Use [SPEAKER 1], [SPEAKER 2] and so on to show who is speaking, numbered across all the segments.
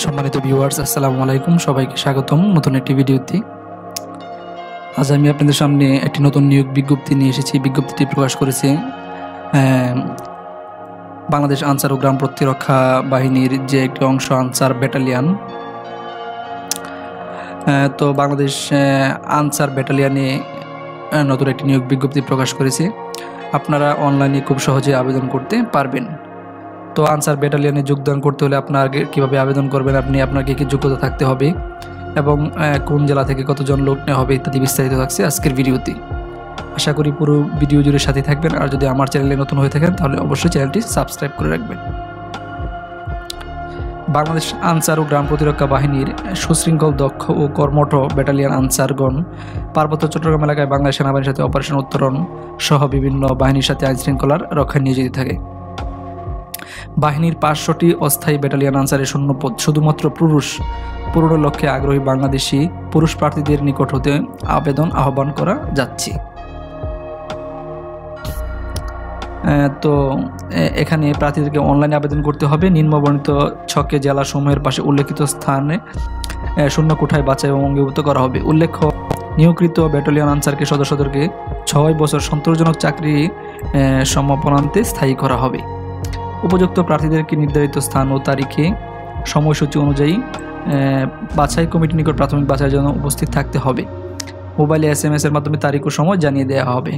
[SPEAKER 1] সম্মানিত ভিউয়ার্স, আসসালামু আলাইকুম। সবাইকে স্বাগতম নতুন একটি ভিডিওতে। আজ আমি আপনাদের সামনে একটি নতুন নিয়োগ বিজ্ঞপ্তি নিয়ে এসেছি। বিজ্ঞপ্তিটি প্রকাশ করেছে বাংলাদেশ আনসার ও গ্রাম প্রতিরক্ষা বাহিনীর যে একটি অংশ আনসার ব্যাটালিয়ান। তো বাংলাদেশ আনসার ব্যাটালিয়ানে নতুন একটি নিয়োগ বিজ্ঞপ্তি প্রকাশ করেছে। আপনারা অনলাইনে খুব সহজে আবেদন করতে পারবেন। তো আনসার ব্যাটালিয়ানে যোগদান করতে হলে আপনার কীভাবে আবেদন করবেন, আপনার কী যোগ্যতা থাকতে হবে এবং কোন জেলা থেকে কতজন লোক নেওয়া হবে ইত্যাদি বিস্তারিত থাকছে আজকের ভিডিওতে। আশা করি পুরো ভিডিও জুড়ে সাথে থাকবেন। আর যদি আমার চ্যানেলে নতুন হয়ে থাকেন তাহলে অবশ্যই চ্যানেলটি সাবস্ক্রাইব করে রাখবেন। বাংলাদেশ আনসার ও গ্রাম প্রতিরক্ষা বাহিনীর সুশৃঙ্খল, দক্ষ ও কর্মঠ ব্যাটালিয়ান আনসারগণ পার্বত্য চট্টগ্রাম এলাকায় বাংলাদেশ সেনাবাহিনীর সাথে অপারেশন উত্তরণ সহ বিভিন্ন বাহিনীর সাথে আইনশৃঙ্খলার রক্ষায় নিয়োজিত থাকে। বাহিনীর 500টি অস্থায়ী ব্যাটালিয়ান আনসারের শূন্যপদ শুধুমাত্র পূরণের লক্ষ্যে আগ্রহী বাংলাদেশি পুরুষ প্রার্থীদের নিকট হতে আবেদন আহ্বান করা যাচ্ছে। তো এখানে প্রার্থীদেরকে অনলাইনে আবেদন করতে হবে। নিম্নবর্ণিত ছকে জেলাসমূহের পাশে উল্লেখিত স্থানে শূন্য কোঠায় বাছাই এবং অঙ্গীভূত করা হবে। উল্লেখ্য, নিয়োগকৃত ব্যাটালিয়ন আনসারকে সদস্যদেরকে 6 বছর সন্তোষজনক চাকরি সমাপনান্তে স্থায়ী করা হবে। উপযুক্ত প্রার্থীদেরকে নির্ধারিত স্থান ও তারিখে সময়সূচি অনুযায়ী বাছাই কমিটির নিকট প্রাথমিক বাছাইয়ের জন্য উপস্থিত থাকতে হবে। মোবাইলে SMS এর মাধ্যমে তারিখ ও সময় জানিয়ে দেওয়া হবে।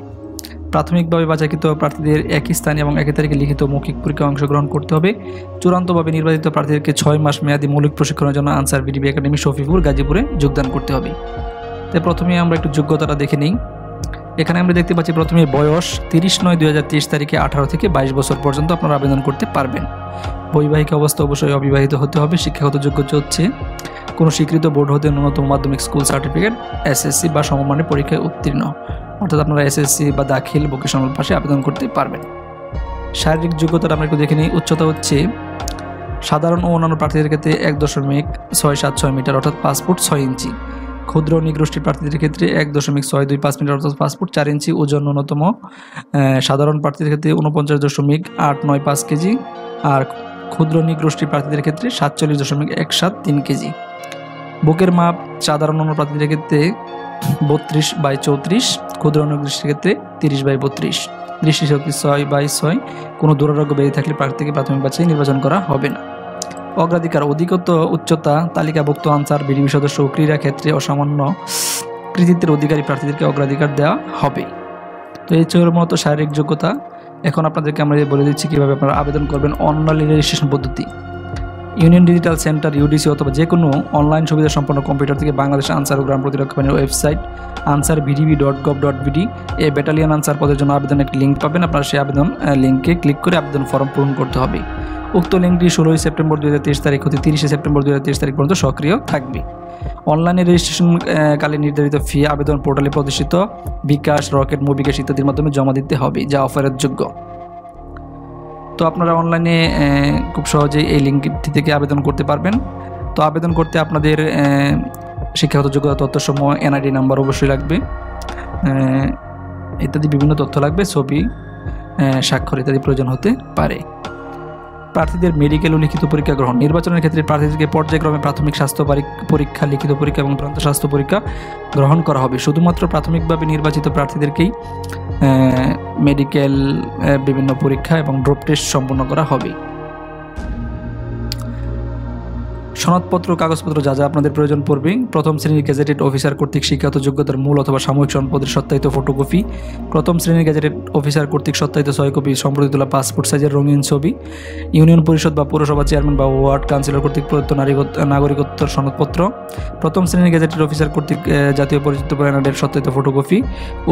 [SPEAKER 1] প্রাথমিকভাবে বাছাইকৃত প্রার্থীদের একই স্থানে এবং একই তারিখে লিখিত মৌখিক পরীক্ষায় অংশগ্রহণ করতে হবে। চূড়ান্তভাবে নির্বাচিত প্রার্থীদেরকে 6 মাস মেয়াদী মৌলিক প্রশিক্ষণের জন্য আনসার বিডিবি একাডেমি শফিপুর গাজীপুরে যোগদান করতে হবে। তাই প্রথমে আমরা একটু যোগ্যতাটা দেখে নিই। এখানে আমরা দেখতে পাচ্ছি প্রথমে বয়স 30/9/2023 তারিখে 18 থেকে 22 বছর পর্যন্ত আপনারা আবেদন করতে পারবেন। বৈবাহিক অবস্থা অবশ্যই অবিবাহিত হতে হবে। শিক্ষাগত যোগ্যতা হচ্ছে কোনো স্বীকৃত বোর্ড হতে ন্যূনতম মাধ্যমিক স্কুল সার্টিফিকেট, SSC বা সমমানের পরীক্ষায় উত্তীর্ণ, অর্থাৎ আপনারা SSC বা দাখিল ভোকেশনাল পাশে আবেদন করতে পারবেন। শারীরিক যোগ্যতাটা আমরা একটু দেখে নিই। উচ্চতা হচ্ছে সাধারণ ও অন্যান্য প্রার্থীদের ক্ষেত্রে 1.676 মিটার অর্থাৎ 5 ফুট 6 ইঞ্চি। ক্ষুদ্র নিগোষ্ঠী প্রার্থীদের ক্ষেত্রে 1.625 মিটার অর্থাৎ 5 ফুট 4 ইঞ্চি ওজন ন্যূনতম। সাধারণ প্রার্থীদের ক্ষেত্রে 49.895 কেজি আর ক্ষুদ্র নিগোষ্ঠী প্রার্থীদের ক্ষেত্রে 47.173 কেজি। বুকের মাপ সাধারণ অন্য প্রার্থীদের ক্ষেত্রে 32/34, ক্ষুদ্র নিগোষ্ঠীর ক্ষেত্রে 30/32। দৃষ্টিশক্তি 6/6। কোনো দুরারোগ্য ব্যাধি থাকলে প্রার্থীকে প্রাথমিক বাছাই নির্বাচন করা হবে না। অগ্রাধিকার অধিকত উচ্চতা তালিকাভুক্ত আনসার বিডিবি সদস্য ও ক্রীড়া ক্ষেত্রে অসামান্য কৃতিত্বের অধিকারী প্রার্থীদেরকে অগ্রাধিকার দেওয়া হবে। তো এই ছিল মূলত শারীরিক যোগ্যতা। এখন আপনাদেরকে আমরা বলে দিচ্ছি কীভাবে আপনারা আবেদন করবেন। অনলাইন রেজিস্ট্রেশন পদ্ধতি। ইউনিয়ন ডিজিটাল সেন্টার UDC অথবা যে কোনো অনলাইন সুবিধা সম্পন্ন কম্পিউটার থেকে বাংলাদেশ আনসার ও গ্রাম প্রতিরক্ষা বাহিনীর ওয়েবসাইট ansarbdb.gov.bd এই ব্যাটালিয়ান আনসার পদের জন্য আবেদনের একটি লিঙ্ক পাবেন। আপনারা সেই আবেদন লিঙ্কে ক্লিক করে আবেদন ফর্ম পূরণ করতে হবে। উক্ত লিঙ্কটি 16 সেপ্টেম্বর 2023 তারিখ হতে 30 সেপ্টেম্বর 2023 তারিখ পর্যন্ত সক্রিয় থাকবে। অনলাইনে রেজিস্ট্রেশন কালে নির্ধারিত ফি আবেদন পোর্টালে প্রদর্শিত বিকাশ, রকেট, মোবিকাশ ইত্যাদির মাধ্যমে জমা দিতে হবে, যা অফারের যোগ্য। তো আপনারা অনলাইনে খুব সহজেই এই লিঙ্কটি থেকে আবেদন করতে পারবেন। তো আবেদন করতে আপনাদের শিক্ষাগত যোগ্যতা তথ্যসমূহ, NID নাম্বার অবশ্যই লাগবে, ইত্যাদি বিভিন্ন তথ্য লাগবে, ছবি, স্বাক্ষর ইত্যাদি প্রয়োজন হতে পারে। প্রার্থীদের মেডিকেল ও লিখিত পরীক্ষা গ্রহণ। নির্বাচনের ক্ষেত্রে প্রার্থীদেরকে পর্যায়ক্রমে প্রাথমিক স্বাস্থ্য পরীক্ষা, লিখিত পরীক্ষা এবং চূড়ান্ত স্বাস্থ্য পরীক্ষা গ্রহণ করা হবে। শুধুমাত্র প্রাথমিকভাবে নির্বাচিত প্রার্থীদেরকেই মেডিকেল বিভিন্ন পরীক্ষা এবং ড্রপ টেস্ট সম্পন্ন করা হবে। সনদপত্র, কাগজপত্র যা যা আপনাদের প্রয়োজন পড়বে: প্রথম শ্রেণীর গেজেটেড অফিসার কর্তৃক শিক্ষাগত যোগ্যতার মূল অথবা সাময়িক সনদপত্রের সত্যায়িত ফটোকপি, প্রথম শ্রেণীর গেজেটেড অফিসার কর্তৃক সত্যায়িত 6 কপি সম্প্রতি তোলা পাসপোর্ট সাইজের রঙিন ছবি, ইউনিয়ন পরিষদ বা পৌরসভা চেয়ারম্যান বা ওয়ার্ড কাউন্সিলর কর্তৃক প্রদত্ত নাগরিকত্বর সনদপত্র, প্রথম শ্রেণীর গেজেটেড অফিসার কর্তৃক জাতীয় পরিচিত NID সত্যায়িত ফটোকপি,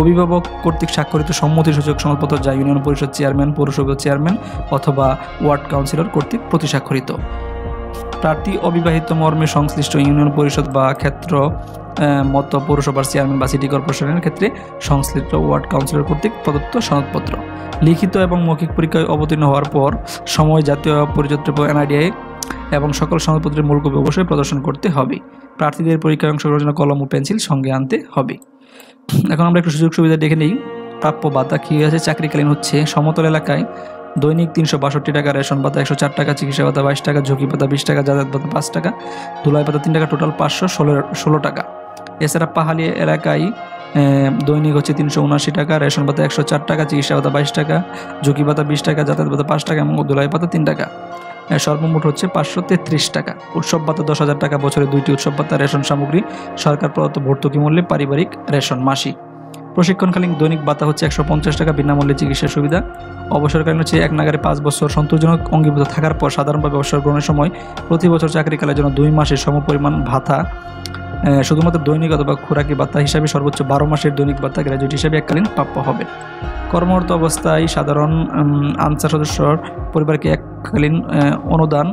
[SPEAKER 1] অভিভাবক কর্তৃক স্বাক্ষরিত সম্মতিসূচক সনদপত্র যা ইউনিয়ন পরিষদ চেয়ারম্যান, পৌরসভা চেয়ারম্যান অথবা ওয়ার্ড কাউন্সিলর কর্তৃক প্রতিস্বাক্ষরিত। প্রার্থী অবিবাহিত মর্মে সংশ্লিষ্ট ইউনিয়ন পরিষদ বা ক্ষেত্র মত পৌরসভার চেয়ারম্যান বা সিটি কর্পোরেশনের ক্ষেত্রে সংশ্লিষ্ট ওয়ার্ড কাউন্সিলর কর্তৃক প্রদত্ত সনদপত্র। লিখিত এবং মৌখিক পরীক্ষায় অবতীর্ণ হওয়ার পর সময় জাতীয় পরিচয়পত্র NID এবং সকল সনদপত্রের মূল কপি অবশ্যই প্রদর্শন করতে হবে। প্রার্থীদের পরীক্ষায় অংশগ্রহণের জন্য কলম ও পেন্সিল সঙ্গে আনতে হবে। এখন আমরা একটু সুযোগ সুবিধা দেখে নিই। প্রাপ্য ভাতা কী আছে? চাকরিকালীন হচ্ছে সমতল এলাকায় দৈনিক 362 টাকা, রেশন ভাতা 104 টাকা, চিকিৎসা ভাতা 22 টাকা, ঝুঁকি ভাতা 20 টাকা, যাতায়াত ভাতা 5 টাকা, ধুলাই ভাতা 3 টাকা, টোটাল 516 টাকা। এছাড়া পাহাড়ি এলাকায় দৈনিক হচ্ছে 379 টাকা, রেশন ভাতা 104 টাকা, চিকিৎসা ভাতা 22 টাকা, ঝুঁকি ভাতা 20 টাকা, যাতায়াত ভাতা 5 টাকা এবং ধুলাই ভাতা 3 টাকা। সর্বমোট হচ্ছে 533 টাকা। উৎসব ভাতা 10,000 টাকা, বছরে 2টি উৎসব ভাতা, রেশন সামগ্রী সরকার প্রদত্ত ভর্তুকি মূল্যে পারিবারিক রেশন মাসিক। প্রশিক্ষণকালীন দৈনিক ভাতা হচ্ছে 150 টাকা, বিনামূল্যে চিকিৎসা সুবিধা। অবসরকালীন হচ্ছে এক নাগারে 5 বছর সন্তোষজনক অঙ্গীভূত থাকার পর সাধারণভাবে অবসর গ্রহণের সময় প্রতি বছর চাকরিকালের জন্য 2 মাসের সমপরিমাণ ভাতা শুধুমাত্র দৈনিক অথবা খোরাকি ভাতা হিসাবে সর্বোচ্চ 12 মাসের দৈনিক ভাতা গ্র্যাজুয়েট হিসাবে এককালীন প্রাপ্য হবে। কর্মরত অবস্থায় সাধারণ আনসার সদস্যর পরিবারকে এককালীন অনুদান।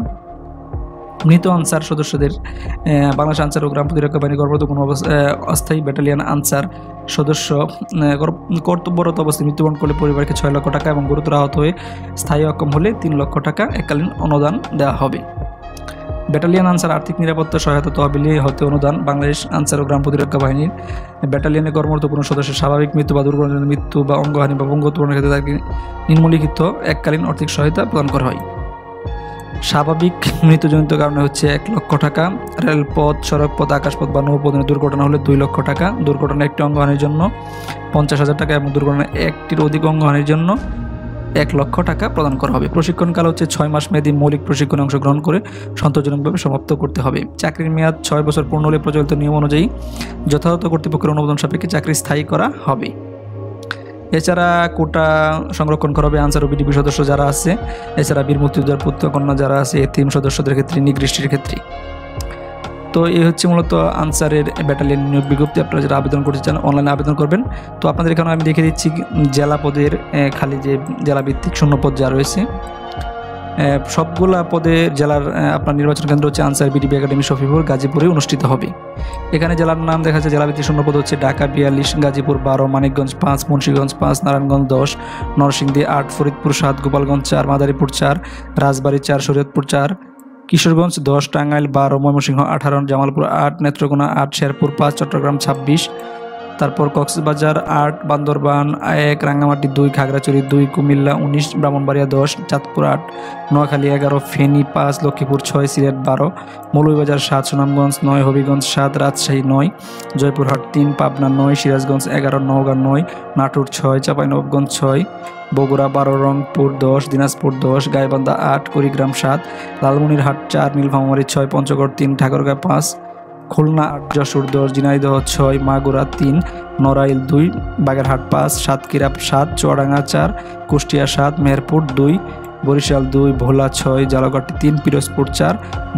[SPEAKER 1] মৃত আনসার সদস্যদের বাংলাদেশ আনসার ও গ্রাম প্রতিরক্ষা বাহিনী কর্মরত কোনো অস্থায়ী ব্যাটালিয়ন আনসার সদস্য কর্তব্যরত অবস্থায় মৃত্যুবরণ করলে পরিবারকে 6 লক্ষ টাকা এবং গুরুতর আহত হয়ে স্থায়ী অক্ষম হলে 3 লক্ষ টাকা এককালীন অনুদান দেওয়া হবে। ব্যাটালিয়ন আনসার আর্থিক নিরাপত্তা সহায়তা তহবিলে হতে অনুদান। বাংলাদেশ আনসার ও গ্রাম প্রতিরক্ষা বাহিনীর ব্যাটালিয়নে কর্মরত কোনো সদস্যের স্বাভাবিক মৃত্যু বা দুর্ঘটনাজনিত মৃত্যু বা অঙ্গহানি বা পঙ্গুত্ব পূরণের ক্ষেত্রে তাকে নিম্নলিখিত এককালীন আর্থিক সহায়তা প্রদান করা হয়। স্বাভাবিক মৃত্যুজনিত কারণে হচ্ছে 1 লক্ষ টাকা, রেলপথ, সড়কপথ, আকাশপথ বা নৌপথে দুর্ঘটনা হলে 2 লক্ষ টাকা, দুর্ঘটনা একটি অঙ্গহানির জন্য 50,000 টাকা এবং দুর্ঘটনা একটির অধিক অঙ্গহানির জন্য 1 লক্ষ টাকা প্রদান করা হবে। প্রশিক্ষণকাল হচ্ছে 6 মাস মেয়াদী মৌলিক প্রশিক্ষণে অংশগ্রহণ করে সন্তোষজনকভাবে সমাপ্ত করতে হবে। চাকরির মেয়াদ 6 বছর পূর্ণ হলে প্রচলিত নিয়ম অনুযায়ী যথাযথ কর্তৃপক্ষের অনুমোদন সাপেক্ষে চাকরি স্থায়ী করা হবে। এছাড়া কোটা সংরক্ষণ করা হবে আনসার ও বিডিপি সদস্য যারা আছে, এছাড়া বীর মুক্তিযোদ্ধার পুত্র কন্যা যারা আছে, এতিম সদস্যদের ক্ষেত্রে, নিগৃষ্টির ক্ষেত্রে। তো এই হচ্ছে মূলত আনসারের ব্যাটালিয়ন নিয়োগ বিজ্ঞপ্তি। আপনারা যারা আবেদন করতে চান অনলাইনে আবেদন করবেন। তো আপনাদের এখানে আমি দেখে দিচ্ছি জেলা পদের খালি যে জেলাভিত্তিক শূন্যপদ যা রয়েছে সবগুলা পদে জেলার আপনার নির্বাচন কেন্দ্র হচ্ছে আনসার বিডিপি একাডেমি শফিপুর গাজীপুরে অনুষ্ঠিত হবে। এখানে জেলার নাম দেখা যাচ্ছে জেলাভিত্তিক শূন্যপদ হচ্ছে ঢাকা 42, গাজীপুর 12, মানিকগঞ্জ 5, মুন্সিগঞ্জ 5, নারায়ণগঞ্জ 10, নরসিংদী 8, ফরিদপুর 7, গোপালগঞ্জ 4, মাদারীপুর 4, রাজবাড়ী 4, শরীয়তপুর 4, কিশোরগঞ্জ 10, টাঙ্গাইল 12, ময়মনসিংহ 18, জামালপুর 8, নেত্রকোনা 8, শেরপুর 5, চট্টগ্রাম 26, তারপর কক্সবাজার 8, বান্দরবান 1, রাঙ্গামাটি 2, খাগড়াছড়ি 2, কুমিল্লা 19, ব্রাহ্মণবাড়িয়া 10, চাঁদপুর 8, নোয়াখালী 11, ফেনী 5, লক্ষ্মীপুর 6, সিলেট 12, মৌলভীবাজার 7, সুনামগঞ্জ 9, হবিগঞ্জ 7, রাজশাহী 9, জয়পুরহাট 3, পাবনা 9, সিরাজগঞ্জ 11, নওগাঁ 9, নাটোর 6, চাঁপাইনবাবগঞ্জ 6, বগুড়া 12, রংপুর 10, দিনাজপুর 10, গাইবান্ধা 8, কুড়িগ্রাম 7, লালমনিরহাট 4, নীলফামারী 6, পঞ্চগড় 3, ঠাকুরগাঁও 5, খুলনা 8, যশোর 10, ঝিনাইদহ 6, মাগুরা 3, নড়াইল 2, বাগেরহাট 5, সাতক্ষীরা 7, চুয়াডাঙ্গা 4, কুষ্টিয়া 7, মেহেরপুর 2, বরিশাল 2, ভোলা 6, জালকাঠি 3, পিরোজপুর 4,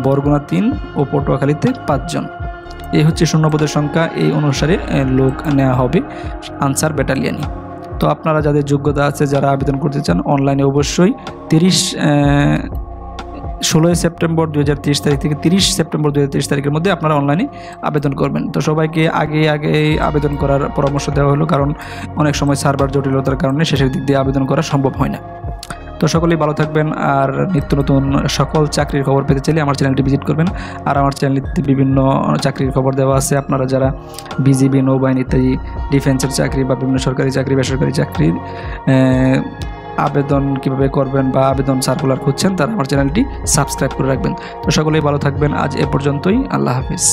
[SPEAKER 1] বরগুনা 3 ও পটুয়াখালীতে 5 জন। এই হচ্ছে শূন্যপদের সংখ্যা। এই অনুসারে লোক নেওয়া হবে আনসার ব্যাটালিয়নে। তো আপনারা যাদের যোগ্যতা আছে, যারা আবেদন করতে চান অনলাইনে অবশ্যই 16 সেপ্টেম্বর 2023 তারিখ থেকে 30 সেপ্টেম্বর 2023 তারিখের মধ্যে আপনারা অনলাইনে আবেদন করবেন। তো সবাইকে আগে আবেদন করার পরামর্শ দেওয়া হলো, কারণ অনেক সময় সার্ভার জটিলতার কারণে শেষের দিক দিয়ে আবেদন করা সম্ভব হয় না। তো সকলেই ভালো থাকবেন। আর নিত্য নতুন সকল চাকরির খবর পেতে চাইলে আমার চ্যানেলটি ভিজিট করবেন। আর আমার চ্যানেলটিতে বিভিন্ন চাকরির খবর দেওয়া আছে। আপনারা যারা বিজিবি, নৌবাহিনী ইত্যাদি ডিফেন্সের চাকরি বা বিভিন্ন সরকারি চাকরি, বেসরকারি চাকরির আবেদন কিভাবে করবেন বা আবেদন সার্কুলার খুঁজছেন, তারা আমার চ্যানেলটি সাবস্ক্রাইব করে রাখবেন। তো সকলেই ভালো থাকবেন। আজ এ পর্যন্তই। আল্লাহ হাফিজ।